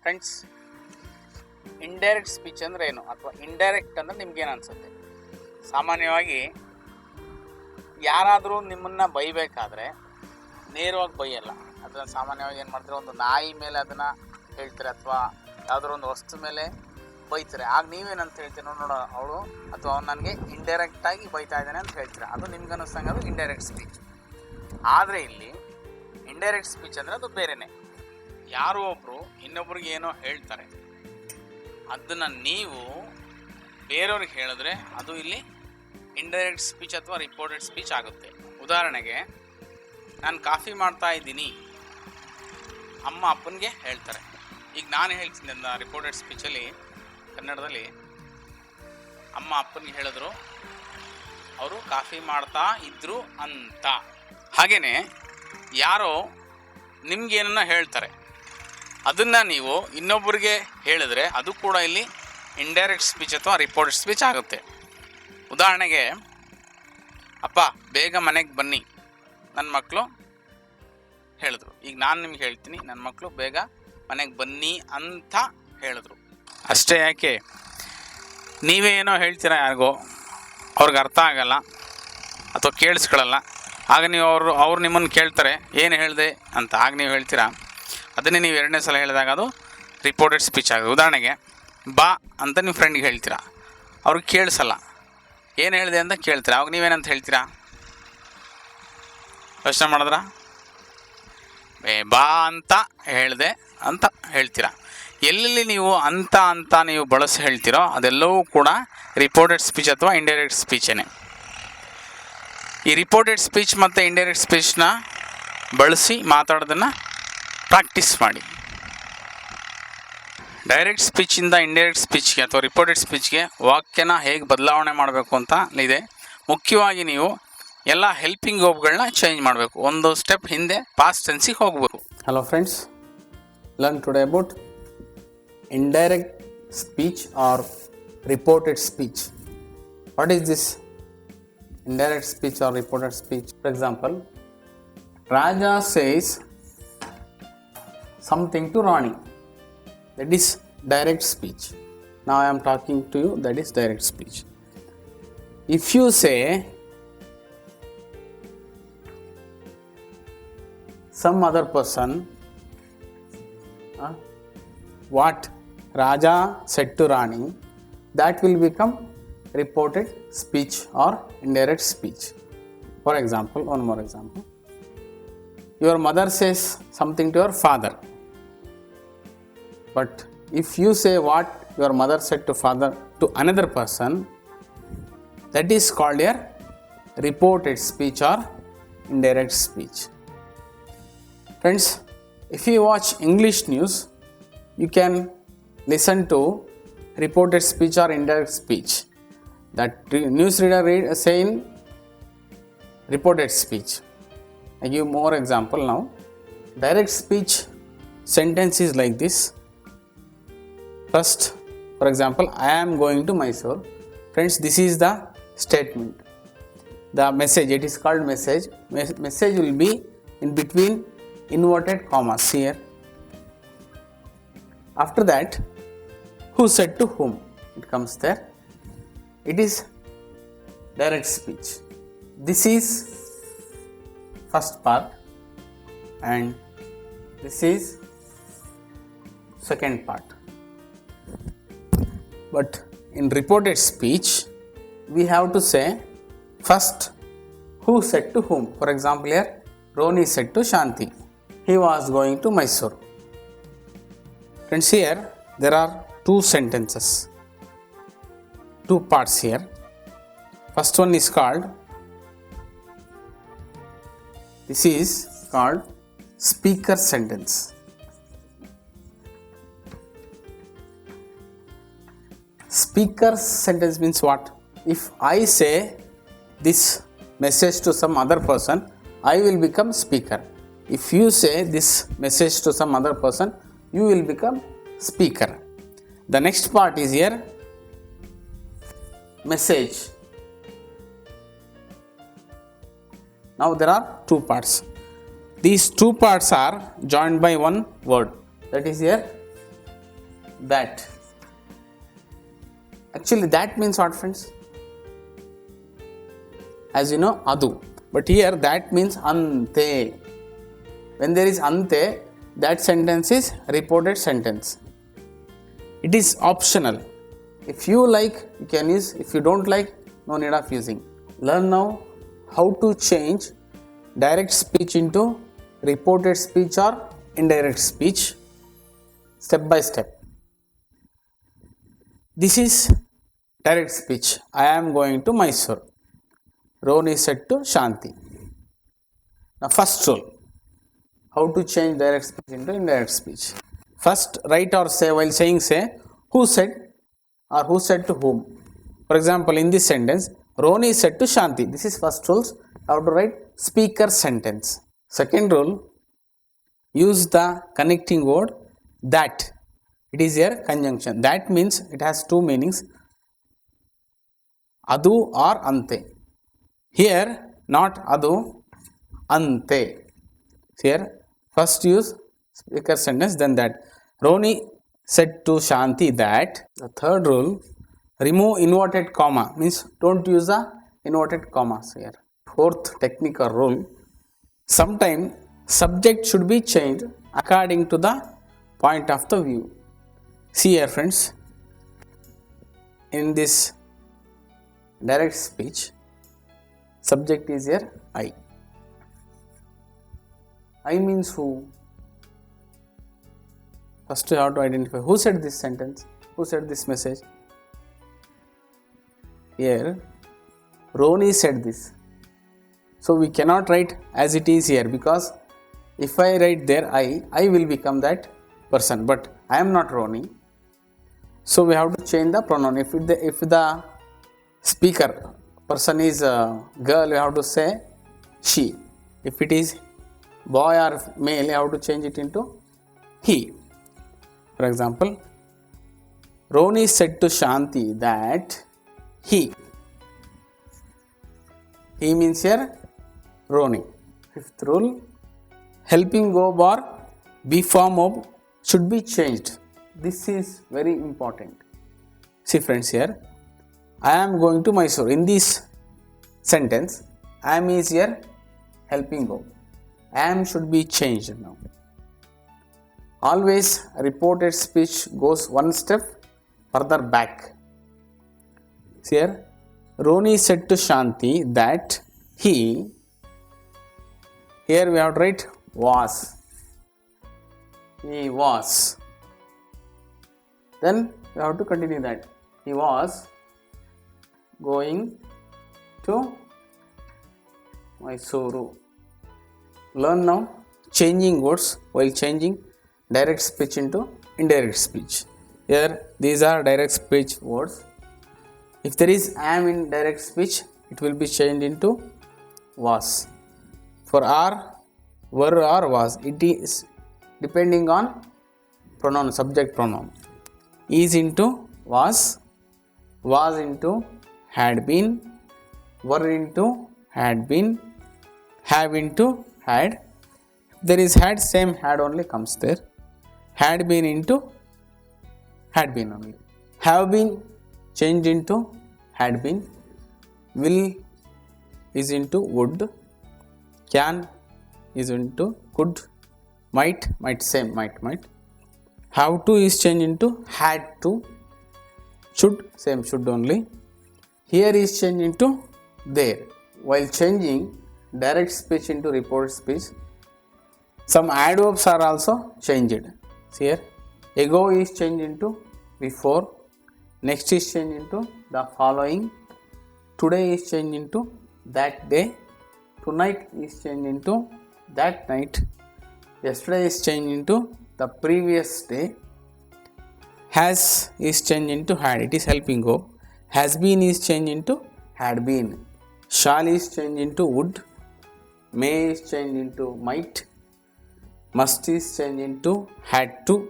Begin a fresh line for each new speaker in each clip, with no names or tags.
Friends, indirect speech ಅಂದರೆ ಏನು ಅಥವಾ ಇಂಡೈರೆಕ್ಟ್ ಅಂದರೆ ನಿಮ್ಗೇನು ಅನಿಸುತ್ತೆ? ಸಾಮಾನ್ಯವಾಗಿ ಯಾರಾದರೂ ನಿಮ್ಮನ್ನು ಬೈಬೇಕಾದ್ರೆ ನೇರವಾಗಿ ಬೈಯಲ್ಲ. ಅದನ್ನು ಸಾಮಾನ್ಯವಾಗಿ ಏನು ಮಾಡ್ತಾರೆ, ಒಂದು ನಾಯಿ ಮೇಲೆ ಅದನ್ನು ಹೇಳ್ತಾರೆ ಅಥವಾ ಯಾವುದಾದ್ರು ಒಂದು ವಸ್ತು ಮೇಲೆ ಬೈತಾರೆ. ಆಗ ನೀವೇನಂತ ಹೇಳ್ತೀರ, ನೋಡೋಣ ಅವಳು ಅಥವಾ ಅವ್ನು ನನಗೆ ಇಂಡೈರೆಕ್ಟಾಗಿ ಬೈತಾ ಇದ್ದಾನೆ ಅಂತ ಹೇಳ್ತೀರ. ಅದು ನಿಮ್ಗೆ ಅನ್ನಿಸ್ತಂಗೆ ಅದು ಇಂಡೈರೆಕ್ಟ್ ಸ್ಪೀಚ್. ಆದರೆ ಇಲ್ಲಿ ಇಂಡೈರೆಕ್ಟ್ ಸ್ಪೀಚ್ ಅಂದರೆ ಅದು ಬೇರೆಯೇ. ಯಾರೋ ಒಬ್ಬರು ಇನ್ನೊಬ್ರಿಗೆ ಏನೋ ಹೇಳ್ತಾರೆ, ಅದನ್ನು ನೀವು ಬೇರೆಯವ್ರಿಗೆ ಹೇಳಿದ್ರೆ ಅದು ಇಲ್ಲಿ ಇಂಡೈರೆಕ್ಟ್ ಸ್ಪೀಚ್ ಅಥವಾ ರಿಪೋರ್ಟೆಡ್ ಸ್ಪೀಚ್ ಆಗುತ್ತೆ. ಉದಾಹರಣೆಗೆ, ನಾನು ಕಾಫಿ ಮಾಡ್ತಾ ಇದ್ದೀನಿ, ಅಮ್ಮ ಅಪ್ಪನಿಗೆ ಹೇಳ್ತಾರೆ. ಈಗ ನಾನು ಹೇಳ್ತೀನಿ ಅಂತ ರಿಪೋರ್ಟೆಡ್ ಸ್ಪೀಚಲ್ಲಿ ಕನ್ನಡದಲ್ಲಿ ಅಮ್ಮ ಅಪ್ಪನಿಗೆ ಹೇಳಿದ್ರು, ಅವರು ಕಾಫಿ ಮಾಡ್ತಾ ಇದ್ರು ಅಂತ. ಹಾಗೆಯೇ ಯಾರೋ ನಿಮ್ಗೇನನ್ನ ಹೇಳ್ತಾರೆ, ಅದನ್ನು ನೀವು ಇನ್ನೊಬ್ಬರಿಗೆ ಹೇಳಿದ್ರೆ ಅದು ಕೂಡ ಇಲ್ಲಿ ಇಂಡೈರೆಕ್ಟ್ ಸ್ಪೀಚ್ ಅಥವಾ ರಿಪೋರ್ಟೆಡ್ ಸ್ಪೀಚ್ ಆಗುತ್ತೆ. ಉದಾಹರಣೆಗೆ, ಅಪ್ಪ ಬೇಗ ಮನೆಗೆ ಬನ್ನಿ ನನ್ನ ಮಕ್ಕಳು ಹೇಳಿದ್ರು. ಈಗ ನಾನು ನಿಮ್ಗೆ ಹೇಳ್ತೀನಿ, ನನ್ನ ಮಕ್ಕಳು ಬೇಗ ಮನೆಗೆ ಬನ್ನಿ ಅಂತ ಹೇಳಿದ್ರು. ಅಷ್ಟೇ ಯಾಕೆ, ನೀವೇ ಏನೋ ಹೇಳ್ತೀರಾ ಯಾರಿಗೋ, ಅವ್ರಿಗೆ ಅರ್ಥ ಆಗಲ್ಲ ಅಥವಾ ಕೇಳಿಸ್ಕೊಳ್ಳಲ್ಲ. ಆಗ ನೀವು ಅವ್ರು ನಿಮ್ಮನ್ನು ಕೇಳ್ತಾರೆ ಏನು ಹೇಳಿದೆ ಅಂತ. ಆಗ ನೀವು ಹೇಳ್ತೀರಾ, ಅದನ್ನೇ ನೀವು ಎರಡನೇ ಸಲ ಹೇಳಿದಾಗ ಅದು ರಿಪೋರ್ಟೆಡ್ ಸ್ಪೀಚ್ ಆಗುತ್ತೆ. ಉದಾಹರಣೆಗೆ, ಬಾ ಅಂತ ನಿಮ್ಮ ಫ್ರೆಂಡ್ಗೆ ಹೇಳ್ತೀರಾ, ಅವ್ರಿಗೆ ಕೇಳಿಸಲ್ಲ, ಏನು ಹೇಳಿದೆ ಅಂತ ಕೇಳ್ತೀರಾ. ಅವಾಗ ನೀವೇನಂತ ಹೇಳ್ತೀರಾ? ಯೋಚನೆ ಮಾಡಿದ್ರ? ಬಾ ಅಂತ ಹೇಳಿದೆ ಅಂತ ಹೇಳ್ತೀರಾ. ಎಲ್ಲೆಲ್ಲಿ ನೀವು ಅಂತ ನೀವು ಬಳಸಿ ಹೇಳ್ತೀರೋ ಅದೆಲ್ಲವೂ ಕೂಡ ರಿಪೋರ್ಟೆಡ್ ಸ್ಪೀಚ್ ಅಥವಾ ಇಂಡೈರೆಕ್ಟ್ ಸ್ಪೀಚೇ. ಈ ರಿಪೋರ್ಟೆಡ್ ಸ್ಪೀಚ್ ಮತ್ತು ಇಂಡೈರೆಕ್ಟ್ ಸ್ಪೀಚ್ನ ಬಳಸಿ ಮಾತಾಡೋದನ್ನು ಪ್ರಾಕ್ಟೀಸ್ ಮಾಡಿ. ಡೈರೆಕ್ಟ್ ಸ್ಪೀಚಿಂದ ಇಂಡೈರೆಕ್ಟ್ ಸ್ಪೀಚ್ಗೆ ಅಥವಾ ರಿಪೋರ್ಟೆಡ್ ಸ್ಪೀಚ್ಗೆ ವಾಕ್ಯನ ಹೇಗೆ ಬದಲಾವಣೆ ಮಾಡಬೇಕು ಅಂತ ಇದೆ. ಮುಖ್ಯವಾಗಿ ನೀವು ಎಲ್ಲ ಹೆಲ್ಪಿಂಗ್ ವರ್ಬ್ಗಳನ್ನ ಚೇಂಜ್ ಮಾಡಬೇಕು. ಒಂದು ಸ್ಟೆಪ್ ಹಿಂದೆ ಪಾಸ್ಟ್ ಟೆನ್ಸಿಗೆ ಹೋಗಬೇಕು. Hello friends, learn today about indirect speech or reported speech. What is this indirect speech or reported speech? For example, Raja says something to Rani. That is direct speech. Now I am talking to you, that is direct speech. If you say some other person, what Raja said to Rani, that will become reported speech or indirect speech. For example, one more example. Your mother says something to your father. But if you say what your mother said to father to another person, that is called a reported speech or indirect speech. Friends, if you watch English news, you can listen to reported speech or indirect speech. That newsreader saying reported speech. I give more example now. Direct speech sentence is like this. First, for example, I am going to Mysore. Friends, this is the statement. The message, it is called message. Message will be in between inverted commas here. After that, who said to whom? It comes there. It is direct speech. This is first part and this is second part. But in reported speech, we have to say first who said to whom. For example, here Roni said to Shanti, he was going to Mysore. Friends, here there are two sentences. Two parts here. First one is called, this is called speaker sentence. Speaker sentence means what? If I say this message to some other person, I will become speaker. If you say this message to some other person, you will become speaker. The next part is here, message. Now there are two parts. These two parts are joined by one word, that is here that. Actually that means what, friends? As you know, adu. But here that means ante. When there is ante, that sentence is reported sentence. It is optional. If you like, you can use. If you don't like, no need of using. Learn now how to change direct speech into reported speech or indirect speech step by step. This is direct speech. I am going to Mysore. Roni said to Shanti. Now first rule, how to change direct speech into indirect speech. First write or say, while saying say, who said or who said to whom. For example, in this sentence, Roni said to Shanti. This is first rule. How to write speaker sentence. Second rule, use the connecting word that. It is here conjunction. That means it has two meanings, adu or ante. Here not adu, ante. Here first use speaker sentence, then that. Roni said to Shanti that. The third rule, remove inverted comma, means don't use the inverted commas here. Fourth technical rule, sometime subject should be changed according to the point of the view. See here, friends, in this direct speech, subject is here I. I means who? First you have to identify who said this sentence, who said this message. Here Roni said this. So we cannot write as it is here, because if I write there I will become that person, but I am not Roni. So we have to change the pronoun. If the speaker person is a girl, you have to say she. If it is boy or male, you have to change it into he. For example, Roni said to Shanti that he. He means here Roni. Fifth rule, helping verb or be form of should be changed. This is very important. See friends, here I am going to Mysore. In this sentence, I am is here helping verb. Am should be changed now. Always reported speech goes one step further back. See here, Roni said to Shanti that he. Here we have to write was. He was. Then we have to continue that. He was going to Mysuru. Learn now changing words while changing direct speech into indirect speech. Here these are direct speech words. If there is am in direct speech, it will be changed into was. For are, were or was, it is depending on pronoun, subject pronoun. Is into was into had been, were into had been, have into had. There is had, same had only comes there. Had been into had been only. Have been changed into had been. Will is into would. Can is into could. Might same might. Have to is changed into had to. Should, same should only. Here is changed into there. While changing direct speech into reported speech, some adverbs are also changed. See here, ago is changed into before. Next is changed into the following. Today is changed into that day. Tonight is changed into that night. Yesterday is changed into the previous day. Has is changed into had. It is helping go. Has been is changed into had been. Shall is changed into would. May is changed into might. Must is changed into had to.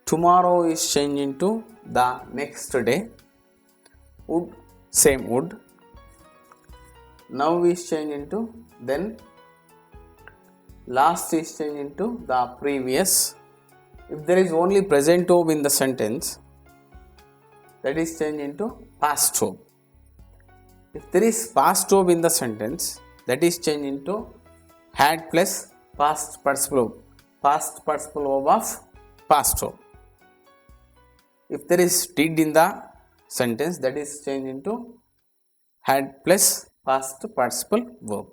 Tomorrow is changed into the next day. Would, same would. Now is changed into then. Last is changed into the previous. If there is only present verb in the sentence, that is changed into past verb. If there is past verb in the sentence, that is changed into had plus past participle verb. Past participle verb of past verb. If there is did in the sentence, that is changed into had plus past participle verb.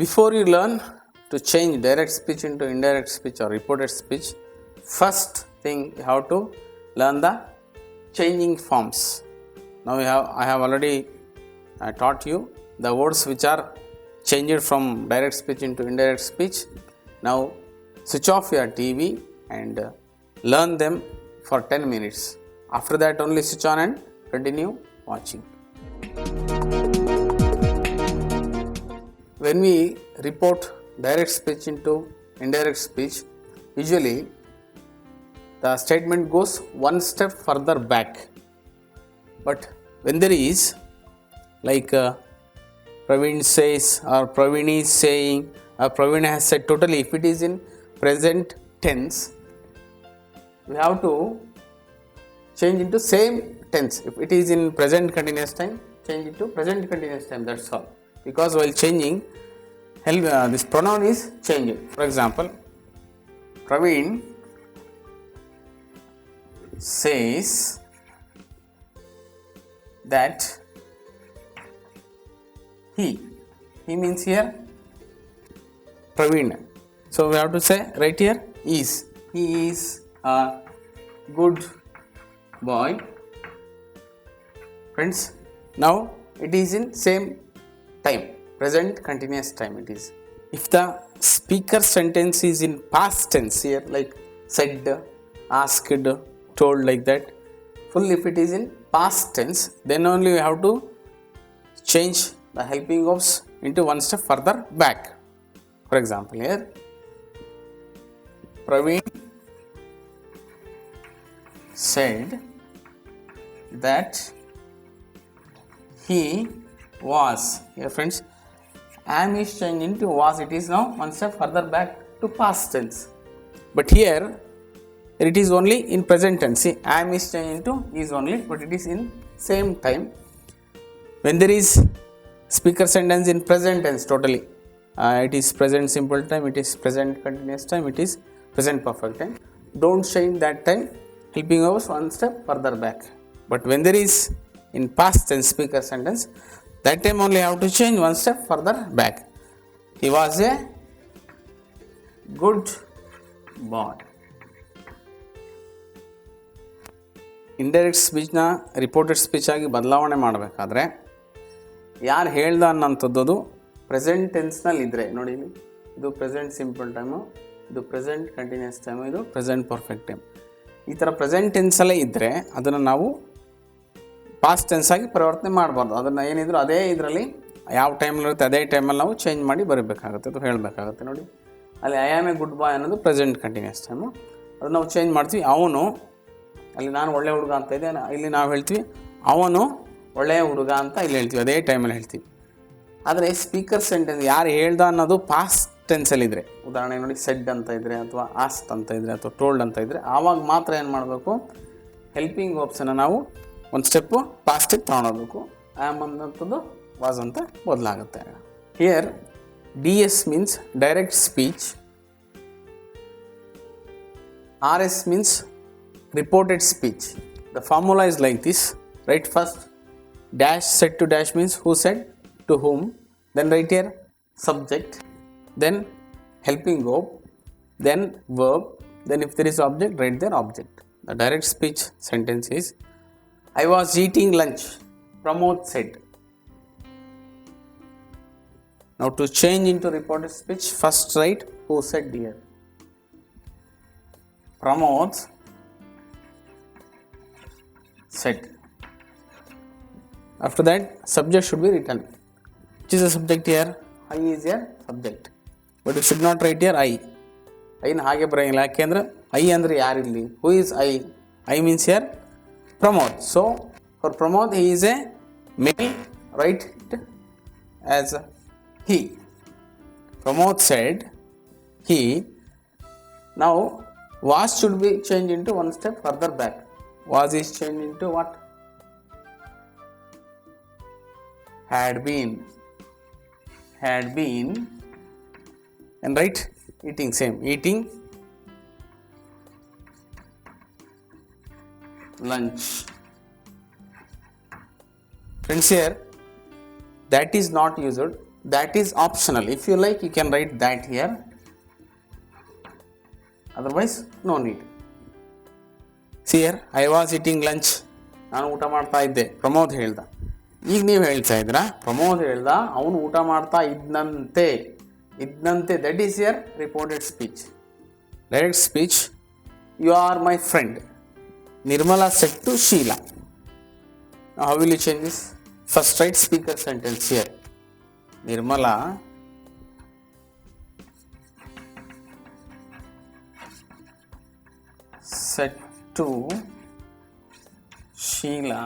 Before you learn to change direct speech into indirect speech or reported speech, first thing you have to learn the changing forms. Now I have already taught you the words which are changed from direct speech into indirect speech. Now switch off your TV and learn them for 10 minutes. After that only switch on and continue watching. When we report direct speech into indirect speech, usually the statement goes one step further back. But when there is like Praveen says or Praveen is saying or Praveen has said, totally if it is in present tense, we have to change into same tense. If it is in present continuous time, change it to present continuous time, that's all. Because while changing, this pronoun is changed. For example, Praveen says that he means here Praveen. So we have to say right here is. He is a good boy. Friends, now it is in same time, present continuous time it is. If the speaker sentence is in past tense here, like said, asked, told, like that, full if it is in past tense, then only we have to change the helping verbs into one step further back. For example, here Praveen said that he was. Here friends, am is changed into was. It is now one step further back to past tense. But here it is only in present tense. See, am is changed into is only, but it is in same time. When there is speaker sentence in present tense totally, it is present simple time, it is present continuous time, it is present perfect time. Don't change that time, helping verbs one step further back. But when there is in past tense speaker sentence, that time only have to change one step further back. He was a good boy. Indirect ಸ್ಪೀಚ್ನ reported speech ಆಗಿ ಬದಲಾವಣೆ ಮಾಡಬೇಕಾದ್ರೆ ಯಾರು ಹೇಳ್ದ ಅನ್ನೋಂಥದ್ದು present ಟೆನ್ಸ್ನಲ್ಲಿ ಇದ್ದರೆ ನೋಡಿ, ಇದು ಪ್ರೆಸೆಂಟ್ ಸಿಂಪಲ್ ಟೈಮು, ಇದು ಪ್ರೆಸೆಂಟ್ ಕಂಟಿನ್ಯೂಸ್ ಟೈಮು, ಇದು ಪ್ರೆಸೆಂಟ್ ಪರ್ಫೆಕ್ಟ್ ಟೈಮ್. ಈ ಥರ ಪ್ರೆಸೆಂಟ್ ಟೆನ್ಸಲ್ಲೇ ಇದ್ದರೆ ಅದನ್ನು ನಾವು ಪಾಸ್ಟ್ ಟೆನ್ಸ್ ಆಗಿ ಪರಿವರ್ತನೆ ಮಾಡಬಾರ್ದು. ಅದನ್ನು ಏನಿದ್ರು ಅದೇ ಇದರಲ್ಲಿ ಯಾವ ಟೈಮಲ್ಲಿರುತ್ತೆ ಅದೇ ಟೈಮಲ್ಲಿ ನಾವು ಚೇಂಜ್ ಮಾಡಿ ಬರೀಬೇಕಾಗುತ್ತೆ, ಅದು ಹೇಳಬೇಕಾಗುತ್ತೆ. ನೋಡಿ ಅಲ್ಲಿ ಐ ಆಮ್ ಎ ಗುಡ್ ಬಾಯ್ ಅನ್ನೋದು ಪ್ರೆಸೆಂಟ್ ಕಂಟಿನ್ಯೂಸ್ ಟೈಮು, ಅದು ನಾವು ಚೇಂಜ್ ಮಾಡ್ತೀವಿ. ಅವನು, ಅಲ್ಲಿ ನಾನು ಒಳ್ಳೆಯ ಹುಡುಗ ಅಂತ ಇದೆ, ಇಲ್ಲಿ ನಾವು ಹೇಳ್ತೀವಿ ಅವನು ಒಳ್ಳೆಯ ಹುಡುಗ ಅಂತ ಇಲ್ಲಿ ಹೇಳ್ತೀವಿ, ಅದೇ ಟೈಮಲ್ಲಿ ಹೇಳ್ತೀವಿ. ಆದರೆ ಸ್ಪೀಕರ್ ಸೆಂಟೆನ್ಸ್ ಯಾರು ಹೇಳ್ದ ಅನ್ನೋದು ಪಾಸ್ಟ್ ಟೆನ್ಸಲ್ಲಿದ್ದರೆ, ಉದಾಹರಣೆ ನೋಡಿ ಸೆಡ್ ಅಂತ ಇದ್ದರೆ ಅಥವಾ ಆಸ್ಟ್ ಅಂತ ಇದ್ದರೆ ಅಥವಾ ಟೋಲ್ಡ್ ಅಂತ ಇದ್ದರೆ, ಆವಾಗ ಮಾತ್ರ ಏನು ಮಾಡಬೇಕು, ಹೆಲ್ಪಿಂಗ್ ವರ್ಬ್ಸನ್ನು ನಾವು ಒಂದು ಸ್ಟೆಪ್ಪು ಪಾಸ್ಟಿಗೆ ತೊಗೊಂಡೋಗ್ಬೇಕು. ಆ್ಯಮ್ ಅನ್ನೋಂಥದ್ದು ವಾಸ್ ಅಂತ ಬದಲಾಗುತ್ತೆ. Here DS means direct speech, RS means reported speech. The formula is like this. Write first dash said to dash means who said to whom, then write here subject, then helping verb, then verb, then if there is object write there object. The direct speech sentence is I was eating lunch, Pramod said. Now to change into reported speech, first write who said here. Pramod said. After that subject should be written. Which is the subject here? I is your subject. But you should not write here I. I ನ ಹಾಗೆ ಬರೆಯಂಗಿಲ್ಲ, ಯಾಕೆಂದ್ರೆ I ಅಂದರೆ ಯಾರಿಲ್ಲಿ, who is I? I means here Pramod. So for Pramod he is a male, write it as he. Pramod said he. Now Was should be changed into one step further back. Was is changed into what? Had been. Had been. And right? Eating, same. Eating lunch. Friends, here that is not used. That is optional. If you like, you can write that here. Otherwise, no need. See here, I was eating lunch. ನಾನು ಊಟ ಮಾಡ್ತಾ ಇದ್ದೆ. ಪ್ರಮೋದ್ ಹೇಳ್ದ. ಈಗ ನೀವು ಹೇಳ್ತಾ ಇದ್ದೀರಾ, ಪ್ರಮೋದ್ ಹೇಳ್ದ ಅವನು ಊಟ ಮಾಡ್ತಾ ಇದ್ದಂತೆ. That is your reported speech. Direct speech. You are my friend. Nirmala said to Sheila. Now how will you change this? First write speaker sentence here. Nirmala said to Sheila